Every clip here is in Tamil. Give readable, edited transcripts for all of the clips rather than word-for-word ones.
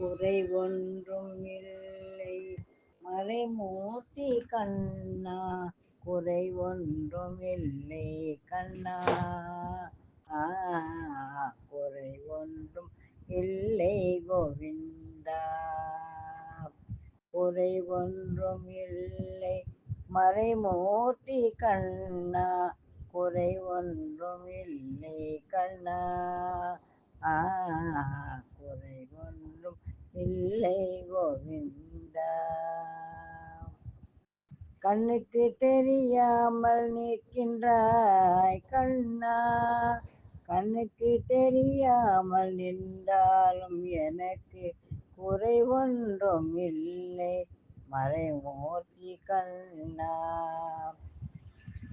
குறை ஒன்றும் இல்லை மறைமூர்த்தி கண்ணா, குறை ஒன்றும் இல்லை கண்ணா. ஆ, குறை ஒன்றும் இல்லை கோவிந்தா, குறை ஒன்றும் இல்லை மறைமூர்த்தி கண்ணா, குறை ஒன்றும் இல்லை கண்ணா. ஆ, குறை ஒன்றும் இல்லை கோவிந்தா. கண்ணுக்கு தெரியாமல் நிற்கின்றாய் கண்ணா, கண்ணுக்கு தெரியாமல் நின்றாலும் எனக்கு குறை ஒன்றும் இல்லை மறைமூர்த்தி கண்ணா.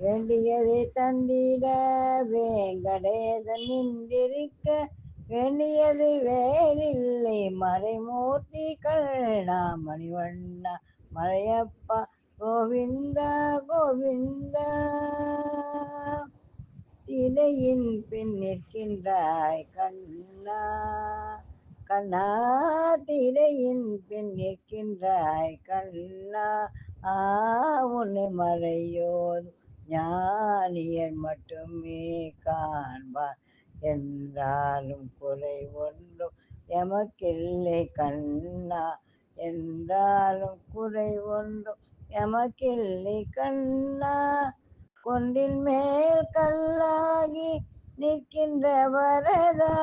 வேண்டியதை தந்திட வேங்கடேசன் நின்றிருக்க, வேண்டியது வேறில்லை மறைமூர்த்தி கண்ணா. மணிவண்ணா மலையப்பா கோவிந்தா கோவிந்தா. திரையின் பின் நிற்கின்றாய் கண்ணா, கண்ணா திரையின் பின் நிற்கின்றாய் கண்ணா. உன்னை மறையோது ஞானியர் மட்டுமே காண்பார் என்றாலும் குறை ஒன்றும் எமக்கில்லை கண்ணா, என்றாலும் குறை ஒன்றும் எமக்கில்லை கண்ணா. கொண்டின் மேல் கல்லாகி நிற்கின்ற வரதா,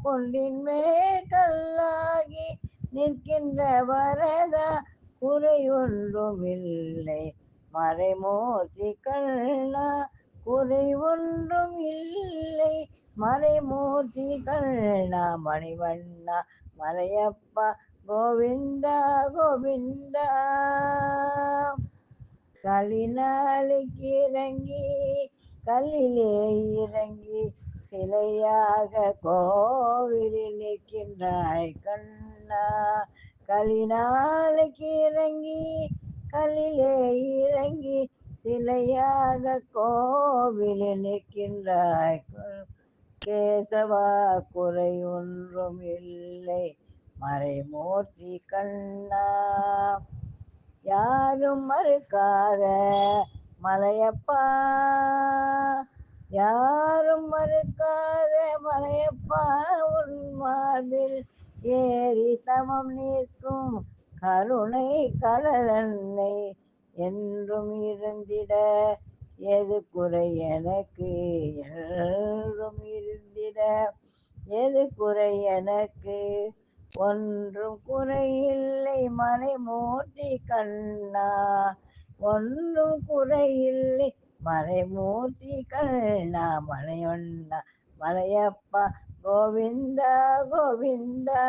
கொண்டின் மேல் கல்லாகி நிற்கின்ற வரதா, குறை ஒன்றும் இல்லை மறைமூர்த்தி கண்ணா, குறை ஒன்றும் இல்லை மறைமூர்த்தி கண்ணா. மணிவண்ணா மலையப்பா கோவிந்தா கோவிந்தா. களிநாளுக்கு இறங்கி கல்லிலே இறங்கி சிலையாக கோவிலில் நிற்கின்றாய் கண்ணா, களிநாளுக்கு இறங்கி கல்லிலே இறங்கி சிலையாக கோவிலில் நிற்கின்றாய் கேசவா, குறை ஒன்றும் இல்லை மறைமூர்த்தி கண்ணா. யாரும் மறுக்காத மலையப்பா, யாரும் மறுக்காத மலையப்பா, உன் மார்பில் ஏறி தமம் நிற்கும் கருணை கடலன்னை என்றும் இருந்திட, எது குறை எனக்கு என்றும் இருந்திட, எது குறை எனக்கு ஒன்றும் குறையில்லை மறைமூர்த்தி கண்ணா, ஒன்றும் குறையில்லை மறைமூர்த்தி கண்ணா. மலையொண்ணா மலையப்பா கோவிந்தா கோவிந்தா.